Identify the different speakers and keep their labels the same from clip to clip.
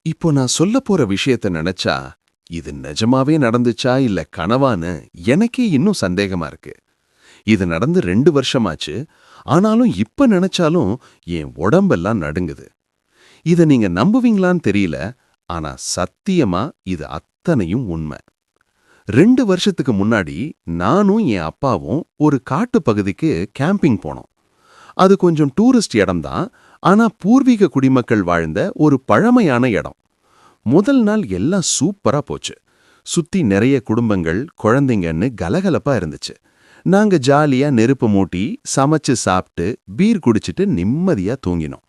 Speaker 1: இப்போ நான் சொல்லப் போற விஷயத்த நினைச்சா, இது நிஜமாவே நடந்துச்சா இல்ல கனவான்னு எனக்கே இன்னும் சந்தேகமா இருக்கு. இது நடந்து 2 வருஷமாச்சு. ஆனாலும் இப்ப நினைச்சாலும் என் உடம்பெல்லாம் நடுங்குது. இத நீங்க நம்புவீங்களான்னு தெரியல. ஆனா சத்தியமா இது அத்தனையும் உண்மை. 2 வருஷத்துக்கு முன்னாடி நானும் என் அப்பாவும் ஒரு காட்டுப் பகுதிக்கு கேம்பிங் போனோம். அது கொஞ்சம் டூரிஸ்ட் இடம்தான். ஆனா பூர்வீக குடிமக்கள் வாழ்ந்த ஒரு பழமையான இடம். முதல் நாள் எல்லாம் சூப்பரா போச்சு. சுத்தி நிறைய குடும்பங்கள், குழந்தைங்கன்னு கலகலப்பா இருந்துச்சு. நாங்க ஜாலியா நெருப்பு மூட்டி, சமைச்சு சாப்பிட்டு, பீர் குடிச்சிட்டு நிம்மதியா தூங்கினோம்.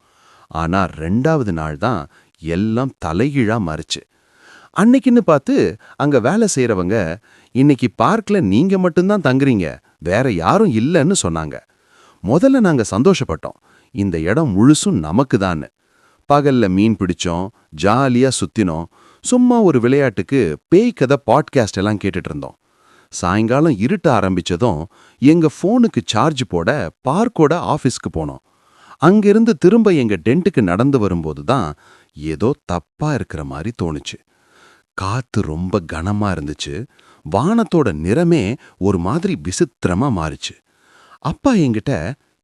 Speaker 1: ஆனா 2வது நாள் தான் எல்லாம் தலைகீழா மாறுச்சு. அன்னைக்குன்னு பார்த்து அங்க வேலை செய்யறவங்க, இன்னைக்கு பார்க்ல நீங்க மட்டும்தான் தங்குறீங்க, வேற யாரும் இல்லன்னு சொன்னாங்க. முதல்ல நாங்க சந்தோஷப்பட்டோம். இந்த இடம் முழுசும் நமக்குதான்னு. பகல்ல மீன் பிடிச்சோம், ஜாலியா சுத்தினோம். சும்மா ஒரு விளையாட்டுக்கு பேய் கதை பாட்காஸ்ட் எல்லாம் கேட்டுட்டு இருந்தோம். சாயங்காலம் இருட்ட ஆரம்பிச்சதும் எங்க போனுக்கு சார்ஜ் போட பார்க்கோட ஆபீஸ்க்கு போனோம். அங்கிருந்து திரும்ப எங்க டென்ட்டுக்கு நடந்து வரும்போது தான் ஏதோ தப்பா இருக்கிற மாதிரி தோணுச்சு. காத்து ரொம்ப கனமா இருந்துச்சு. வானத்தோட நிறமே ஒரு மாதிரி விசித்திரமா மாறுச்சு. அப்பா என்கிட்ட,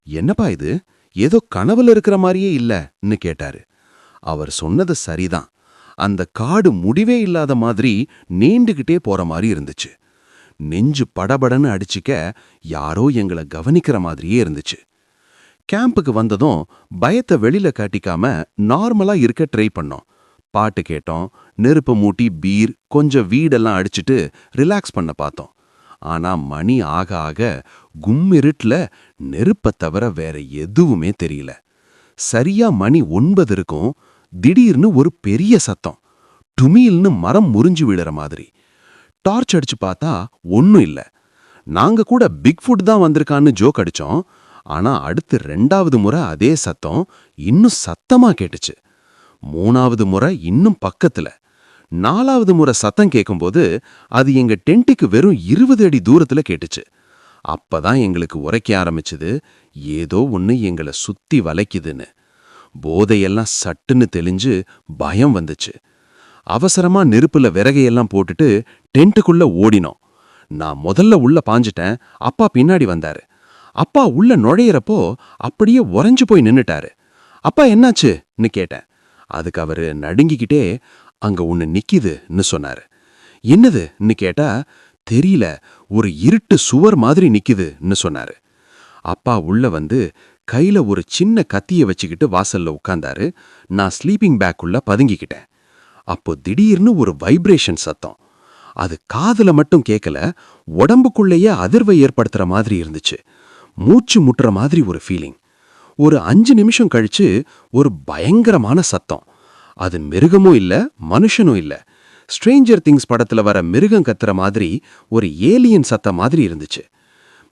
Speaker 1: என்னப்பா இது, ஏதோ கனவுல இருக்கிற மாதிரியே இல்லன்னு கேட்டாரு. அவர் சொன்னது சரிதான். அந்த காடு முடிவே இல்லாத மாதிரி நீண்டுகிட்டே போற மாதிரி இருந்துச்சு. நெஞ்சு படபடன்னு அடிச்சுக்க யாரோ எங்களை கவனிக்கிற மாதிரியே இருந்துச்சு. கேம்புக்கு வந்ததும் பயத்தை வெளியில காட்டிக்காம நார்மலா இருக்க ட்ரை பண்ணோம். பாட்டு கேட்டோம், நெருப்பு மூட்டி பீர், கொஞ்சம் வீடெல்லாம் அடிச்சுட்டு ரிலாக்ஸ் பண்ண பார்த்தோம். ஆனா மணி ஆக ஆக கும்மிருட்டுல நெருப்பத் தவிர வேற எதுவுமே தெரியல. சரியா மணி 9 இருக்கும். திடீர்னு ஒரு பெரிய சத்தம். டுமீல்னு மரம் முறிஞ்சு விடுற மாதிரி. டார்ச் அடிச்சு பார்த்தா ஒன்னும் இல்ல. நாங்க கூட பிக்ஃபுட் தான் வந்திருக்கான்னு ஜோக் அடிச்சோம். ஆனா அடுத்து 2வது முறை அதே சத்தம் இன்னும் சத்தமா கேட்டுச்சு. 3வது முறை இன்னும் பக்கத்துல. 4வது முறை சத்தம் கேட்கும்போது அது எங்க டென்ட்டுக்கு வெறும் 20 அடி தூரத்துல கேட்டுச்சு. அப்பதான் எங்களுக்கு உரைக்க ஆரம்பிச்சது, ஏதோ ஒன்னு எங்களை சுத்தி வளைக்குதுன்னு. போதையெல்லாம் சட்டுன்னு தெளிஞ்சு பயம் வந்துச்சு. அவசரமா நெருப்புல விறகையெல்லாம் போட்டுட்டு டென்ட்டுக்குள்ள ஓடினோம். நான் முதல்ல உள்ள பாஞ்சிட்டேன். அப்பா பின்னாடி வந்தாரு. அப்பா உள்ள நுழையிறப்போ அப்படியே உறைஞ்சு போய் நின்னுட்டாரு. அப்பா என்னாச்சுன்னு கேட்டேன். அதுக்கு அவரு நடுங்கிக்கிட்டே, அங்க ஒன்னு நிக்குதுன்னு சொன்னாரு. என்னதுன்னு கேட்டா, தெரியல, ஒரு இருட்டு சுவர் மாதிரி நிக்குதுன்னு சொன்னாரு. அப்பா உள்ள வந்து கையில ஒரு சின்ன கத்திய வச்சுக்கிட்டு வாசல்ல உட்கார்ந்தாரு. நான் ஸ்லீப்பிங் பேக்குள்ள பதுங்கிக்கிட்டேன். அப்போ திடீர்னு ஒரு வைப்ரேஷன் சத்தம். அது காதுல மட்டும் கேட்கல, உடம்புக்குள்ளேயே அதிர்வை ஏற்படுத்துற மாதிரி இருந்துச்சு. மூச்சு முட்டுற மாதிரி ஒரு ஃபீலிங். ஒரு 5 நிமிஷம் கழிச்சு ஒரு பயங்கரமான சத்தம். அது மிருகமும் இல்ல, மனுஷனும் இல்ல. ஸ்ட்ரேஞ்சர் திங்ஸ் படத்துல வர மிருகம் கத்துற மாதிரி ஒரு ஏலியன் சத்தம் மாதிரி இருந்துச்சு.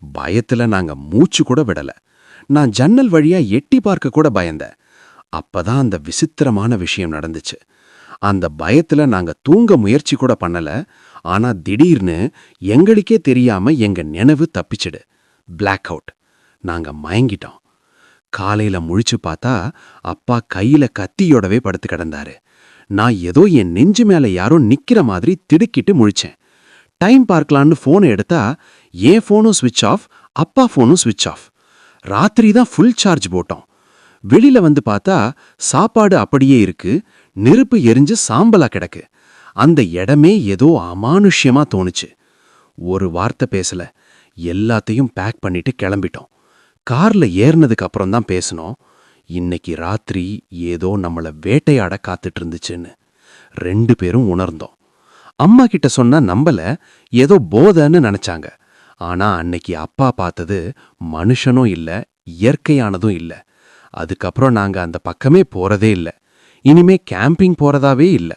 Speaker 1: பயத்துல நாங்க மூச்சு கூட விடல. நான் ஜன்னல் வழியா எட்டி பார்க்க கூட பயந்தேன். அப்பதான் அந்த விசித்திரமான விஷயம் நடந்துச்சு. அந்த பயத்துல நாங்க தூங்க முயற்சி கூட பண்ணல. ஆனா திடீர்னு எங்களுக்கே தெரியாம எங்க நினைவு தப்பிச்சிடு. Black out. நாங்க மயங்கிட்டோம். காலையில முழிச்சு பார்த்தா அப்பா கையில கத்தியோடவே படுத்து கிடந்தாரு. நான் ஏதோ என் நெஞ்சு மேல யாரோ நிக்கிற மாதிரி திடுக்கிட்டு முழிச்சேன். டைம் பார்க்கலான்னு போனை எடுத்தா என் போனும் ஸ்விட்ச் ஆஃப், அப்பா போனும் ஸ்விட்ச் ஆஃப். ராத்திரி தான் ஃபுல் சார்ஜ் போட்டோம். வெளியில வந்து பார்த்தா சாப்பாடு அப்படியே இருக்கு, நெருப்பு எரிஞ்சு சாம்பலா கிடக்கு. அந்த இடமே ஏதோ அமானுஷ்யமா தோணுச்சு. ஒரு வார்த்தை பேசல. எல்லாத்தையும் பேக் பண்ணிட்டு கிளம்பிட்டோம். கார்ல ஏறினதுக்கு அப்புறம் தான் பேசணும். இன்னைக்கு ராத்திரி ஏதோ நம்மள வேட்டையாட காத்துட்டு இருந்துச்சுன்னு 2 பேரும் உணர்ந்தோம். அம்மா கிட்ட சொன்னா நம்பல, ஏதோ போதைன்னு நினைச்சாங்க. ஆனா அன்னைக்கு அப்பா பார்த்தது மனுஷனும் இல்ல, இயற்கையானதும் இல்ல. அதுக்கப்புறம் நாங்க அந்த பக்கமே போறதே இல்ல. இனிமே கேம்பிங் போறதாவே இல்ல.